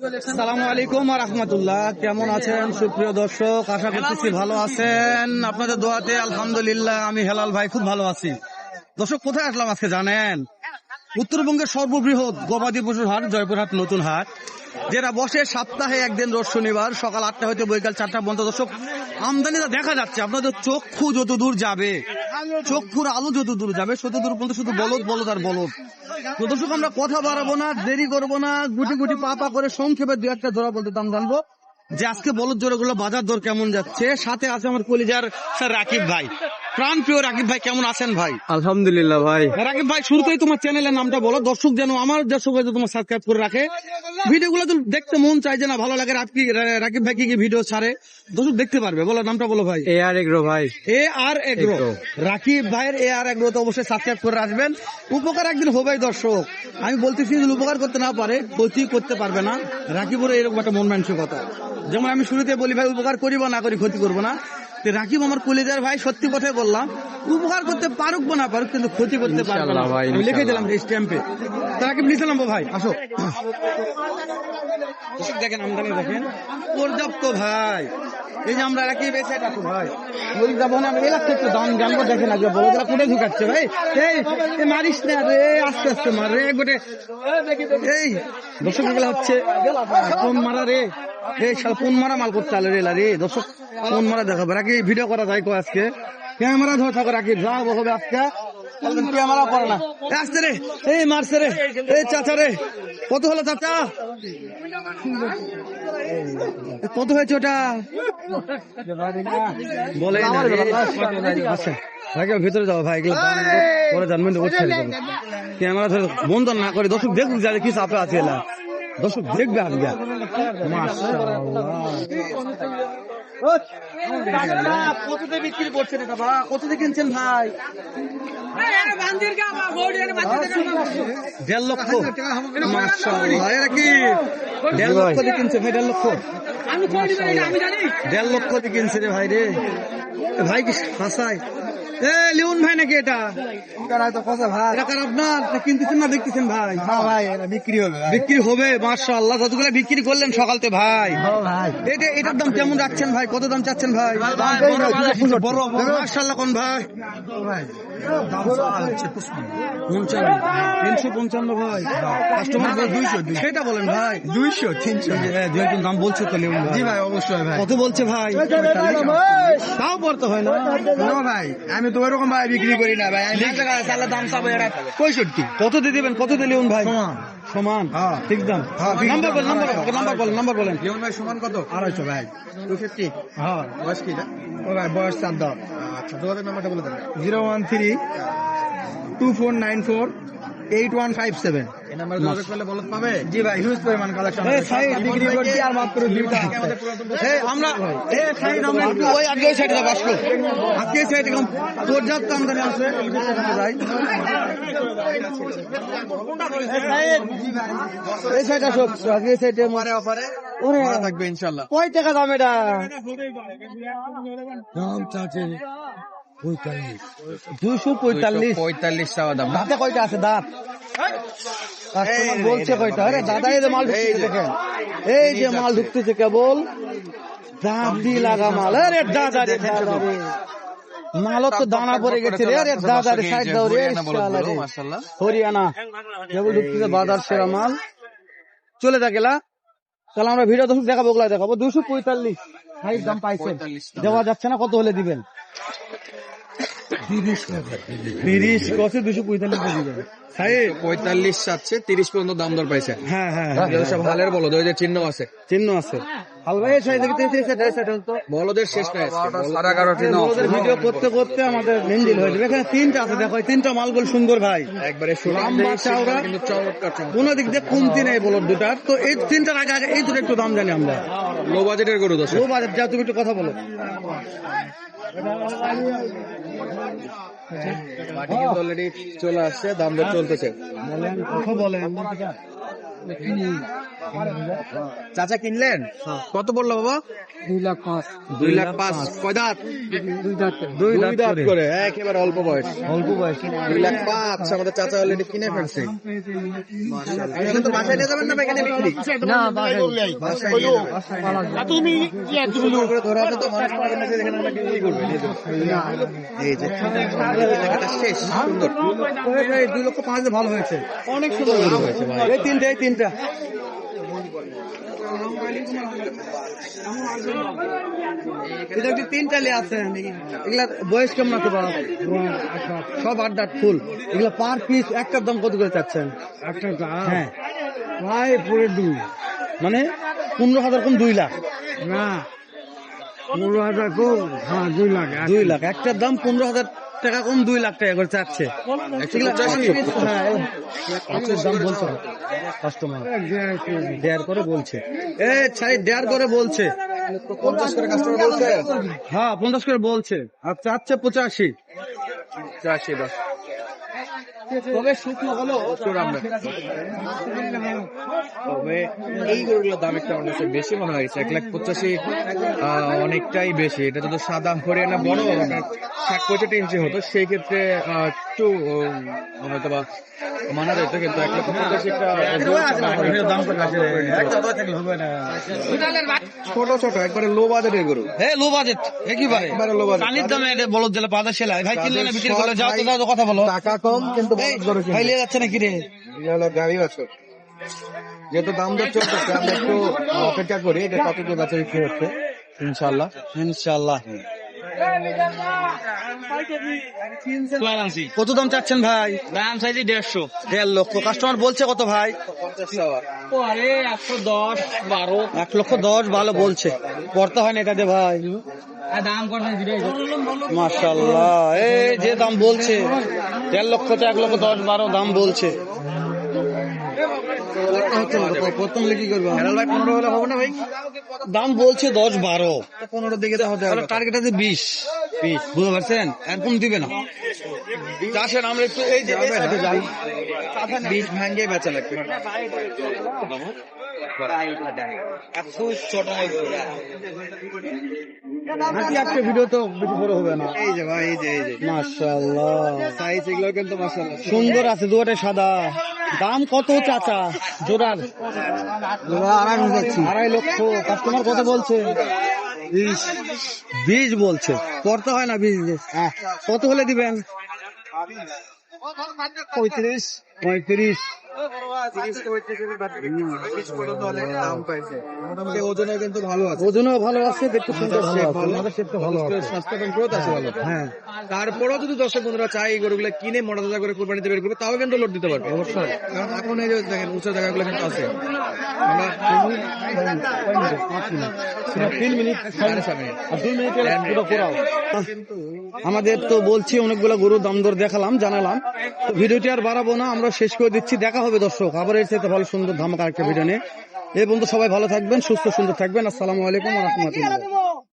আসসালামু আলাইকুম ওয়া রাহমাতুল্লাহ। কেমন আছেন সুপ্রিয় দর্শক? আশা করতেছি ভালো আছেন। আপনাদের দোয়াতে আলহামদুলিল্লাহ আমি হেলাল ভাই খুব ভালো আছি। দর্শক, কোথায় আসলাম আজকে জানেন? উত্তরবঙ্গের সর্ববৃহৎ গবাদি পশুর হাট জয়পুরহাট নতুন হাট, যেটা বসে সপ্তাহে একদিন রোজ শনিবার সকাল 8টা হইতে বৈকাল 4টা পর্যন্ত। দর্শক, আমদানিটা দেখা যাচ্ছে, আপনাদের চক্ষু যত দূর যাবে, চক্ষুর আলো যত দূর যাবে তত দূর পর্যন্ত শুধু বলদ বলদ আর বলদ। তো দর্শক, আমরা কথা বাড়াবো না, দেরি করবো না, গুটি গুটি পা পা করে সংক্ষেপে দু একটা জোড়া বলতে দাম জানবো যে আজকে বলদ জোড়াগুলো বাজার দর কেমন যাচ্ছে। সাথে আছে আমার কলিজার স্যার রাকিব ভাই, প্রাণ প্রিয় রাকিব ভাই। কেমন আছেন ভাই? আলহামদুলিল্লাহ ভাই। রাকিব ভাই, শুরুতেই তোমার চ্যানেলের নামটা বলো, দর্শক যেন আমার দর্শক হয়তো তোমার সাবস্ক্রাইব করে রাখে। ভিডিওগুলো তো দেখতে মন চাই যে না, ভালো লাগে। রাকিব ভাই কি কি ভিডিও ছাড়ে দর্শক দেখতে পারবে। বলো নামটা বলো ভাই। AR এগ্রো ভাই। AR এগ্রো, রাকিব ভাইয়ের AR এগ্রো তো অবশ্যই সাবস্ক্রাইব করে রাখবেন। উপকার একদিন হবেই দর্শক। আমি বলতেছি যে উপকার করতে না পারে ক্ষতি করতে পারবে না। রাকিবের এরকম একটা মন মানসিকতা। যেমন আমি শুরুতে বলি ভাই, উপকার করি বা না করি ক্ষতি করবো না। রাকিব আমার কলিজার ভাই, সত্যি কথাই বললাম, উপকার করতে পারুক বা না পারুক কিন্তু ক্ষতি করতে পারবে না। আমি লিখে দিলাম স্ট্যাম্পে। রাকিব নিয়েছিলাম ভাই, আসো। দেখেন আমদানি দেখেন পর্যাপ্ত ভাই। এই যে আমরা রাকিব এই সাইড আসো ভাই, বলি যাবো না এই লাগছে একটু দাম জানবো। দেখেন আগে বলো যারা কোটে ঢুকাচ্ছে ভাই। এই মারিস না রে, আস্তে আস্তে মার রে গোটে। এই দর্শক গুলো হচ্ছে কোন মারা রে, এই শালা কোন মারা মাল করতে আলো রে রে। দর্শক কোন মারা দেখাবো রাকি, ভিডিও করা যায় কো আজকে, ক্যামেরা ধরে থাকো রাকি, যা হবে আজকে ক্যামেরা করে না। আসতে রে, এই মারছে রে, এই চাচা রে। কত হলো চাচা? কত হয়েছে ওটা বলে? আচ্ছা ভাই ভিতরে যাও ভাই, এগুলো পরে জানবেন। ক্যামেরা ধরে বন্ধ না করে দর্শক দেখুক যাদের কি চাপে আছে এলা। দর্শক দেখবে আজকে। কততে বিক্রি করছেন এটা বা কততে কিনছেন ভাই? 1.5 লক্ষ। মাশাআল্লাহ, এরা কি 1.5 লক্ষ দিয়ে কিনছে ভাই? 1.5 লক্ষ, 1.5 লক্ষ দিয়ে কিনছে রে ভাই রে। ভাই কি হাসায়? লিওন ভাই নাকি এটা? আপনার কিনতেছেন না দেখতেছেন ভাই? ভাই এটা বিক্রি হবে, বিক্রি হবে। মাশাআল্লাহ, যতগুলো বিক্রি করলেন সকালতে ভাই। এটার দাম কেমন রাখছেন ভাই? কত দাম চাচ্ছেন ভাই? মাশাআল্লাহ কোন ভাই? 355 ভাই। কাস্টমার 200 সেটা বলেন ভাই। 200 300 দুই দাম বলছে তো লিওন ভাই। জি ভাই অবশ্যই ভাই। কত বলছে ভাই? তাও পড়তে হয় না ভাই, আমি তো ওরকম ভাই বিক্রি করি না ভাই। দাম চাবো 65। কত দিয়ে দিবেন? কত দিয়ে লিওন ভাই? সমান ঠিক দাম। নাম্বার বলেন লিওন ভাই সমান কত? 250 ভাই। 250। হ্যাঁ, বয়স কি না? ও ভাই বয়স 4 দাও। আচ্ছা, যোগাযোগ নাম্বারটা বলে দেন। 01324948157। এই নাম্বারে যোগাযোগ করলে বলদ পাবে। জি ভাই, হিউজ পরিমাণ কালেকশন বিক্রি করছি আর মাত্র 2 টাকা। আমরা একটু ওই আগে ওই সাইডে আসলো, আগে সাইডে পর্যাপ্ত আমদানি আছে ভাই। এই সাইড আসো, আগে সাইডে মারে অফারে ওরে থাকবে ইনশাআল্লাহ। কয় টাকা দাম এটা? দাম চাচে 245 টাকা দাম। দাঁতে কয়টা আছে দাঁত? কাস্টমার বলছে কয়টা? আরে দাদা এই যে মাল ঢুকতেছে দেখেন, এই যে মাল ঢুকতেছে কেবল দাঁত দিয়ে লাগা মাল। আরে দাদা রে দাদা রে, মালও তো দানা পড়ে গেছে রে। আরে দাদা রে সাইড দাও রে, হরিয়ানা কেবল ঢুকতেছে বাজার সেরা মাল। চলে যা গেলা, তাহলে আমরা ভিডিও দর্শক দেখাবো, ওগুলা দেখাবো। 245 ভাই দাম পাইছেন, দেওয়া যাচ্ছে না। কত হলে দিবেন? 30 কত? 245 45 চাচ্ছে, 30 পর্যন্ত দাম দর পাইছে। হ্যাঁ হ্যাঁ, সব হালের বলদ, ওই যে চিহ্ন আছে, চিহ্ন আছে। বলদের শেষ নাই। ভিডিও করতে করতে আমাদের মেঞ্জিল হয়ে যাবে। এখানে 3টা আছে, দেখো 3টা মালগুলো সুন্দর ভাই, একবারে লম্বা চওড়া, কিন্তু চমৎকার। কোন দিক দিয়ে কমতি নেই বলদ দুটার। তো এই 3টার আগে আগে এই দুটো একটু দাম জানি আমরা। লো বাজেটের গরু দোষ। লো বাজেট, যা তুমি একটু কথা বলো। পার্টি কিন্তু অলরেডি চলে আসছে, দাম দর চলতেছে। বলেন কথা বলেন। চাচা কিনলেন? কত পড়লো বাবা? 2,05,000 2,05,000। কয় দাঁত? 2 দাঁত দুই দুই দাঁত দাঁত করে। করে, একেবারে অল্প বয়স। অল্প বয়স। 2,05,000 আমাদের চাচা অলরেডি কিনে ফেলছে। এখন তো বাসায় নিয়ে যাবেন না এখানে বিক্রি? না বাগাই বাসায় নিয়ে যাবেন। তুমি সুন্দর করে ধরে আছে তো, মানুষ পাবে না যে এখানে আমরা বিক্রি করবে। এই যে কেনাকাটা শেষ, সুন্দর। 2,05,000 ভালো হয়েছে, অনেক সুন্দর গরু হয়েছে ভাই। এই তিনটা এটা কি তিনটা লে আছে? এগুলা বয়স কেমন আছে বাবা? সব 8 দাঁত ফুল। এগুলা পার পিস একটার দাম কত করে চাচ্ছেন? একটা দাম হ্যাঁ, প্রায় পড়ে 2 মানে 15,000 কম 2 লাখ। না 15,000 কম, হ্যাঁ 2 লাখ 2 লাখ একটার দাম 15,000 টাকা কম 2 লাখ টাকা করে চাচ্ছে। এগুলা পার পিস, হ্যাঁ, পাঁচের দাম বলছে কাস্টমার, দেড় করে বলছে। দেড় করে বলছে। 50 করে কাস্টমার বলছে। হ্যাঁ 50 করে বলছে, আর চাচ্ছে 85। তবে শুকনো হলো তবে এই গরুগুলোর দাম একটু আমার কাছে বেশি মনে হয়েছে। 1,85,000 অনেকটাই বেশি। এটা যদি সাদা হরিয়ানা বড় 65 ইঞ্চি হতো সেই ক্ষেত্রে একটু হয়তো বা মানা যেত, কিন্তু 1,85,000 ছোট ছোট একবারে লো বাজেটের গরু। লো বাজেট, একেবারে একবারে low budget। পানির দামে এটা বলদ জেলা পাতা সেলাই। ভাই কিনলে না বিক্রি করলে যাও তো, যাও তো, কথা বলো। টাকা কম কিন্তু ভাই লিয়ে যাচ্ছে নাকি রে? গাড়ি বাছর যেহেতু দাম দর চলতেছে, আমরা একটু অপেক্ষা করি এটা কত দিয়ে বেচা বিক্রি হচ্ছে ইনশাল্লাহ। ইনশাআল্লাহ। কত দাম চাচ্ছেন ভাই? দাম চাইছি 150 1.5 লক্ষ। কাস্টমার বলছে কত ভাই? 110 12 1,10,000 ভালো বলছে। পড়তে হয় না এটা দে ভাই। দাম করতে মাশাআল্লাহ, এই যে দাম বলছে 1.5 লক্ষ থেকে 1,10,000 দাম বলছে। প্রথম কি করবো ভাই 15 হলে হবে না ভাই? দাম বলছে 10-12, 15 দিকে তো হতে হবে। টার্গেট আছে 20 বুঝতে পারছেন? এরকম দিবে না। আসেন আমরা একটু এই যে এই সাইডে যাই। 20 ভাঙ্গে বেচা লাগবে। নাকি একটা ভিডিও তো বেশি বড় হবে না। এই যে ভাই, এই যে মাশাআল্লাহ, সাইজ এগুলো কিন্তু মাশাআল্লাহ সুন্দর আছে, দুয়ারে সাদা। দাম কত চাচা জোড়ার? 2.5 লক্ষ। কাস্টমার কত বলছে? 20 বলছে। পড়তে হয় না 20। কত হলে দিবেন? 35। মোটামুটি ওজনে কিন্তু ভালো আছে। ওজনও ভালো আছে, দেখতে সুন্দর ভালো আছে। স্বাস্থ্য গ্রোথ আছে ভালো। হ্যাঁ, তারপরেও যদি দর্শক বন্ধুরা চাই এই গরুগুলো কিনে মোটা তাজা করে কোরবানিতে বের করবে, তাও কিন্তু লোড দিতে পারবে অবশ্যই। কারণ এখন এই যে দেখেন উঁচু জায়গাগুলো কিন্তু আছে। আমরা 3 মিনিট আর 2 মিনিটের পুরো করাও। আমাদের তো বলছি অনেকগুলো গরুর দাম দর দেখালাম, জানালাম। তো ভিডিওটি আর বাড়াবো না, আমরা শেষ করে দিচ্ছি। দেখা হবে দর্শক আবার এর সাথে ভালো সুন্দর ধামাকা একটা ভিডিও নিয়ে। এই বন্ধু সবাই ভালো থাকবেন, সুস্থ সুন্দর থাকবেন। আসসালামু আলাইকুম ওয়া রাহমাতুল্লাহ।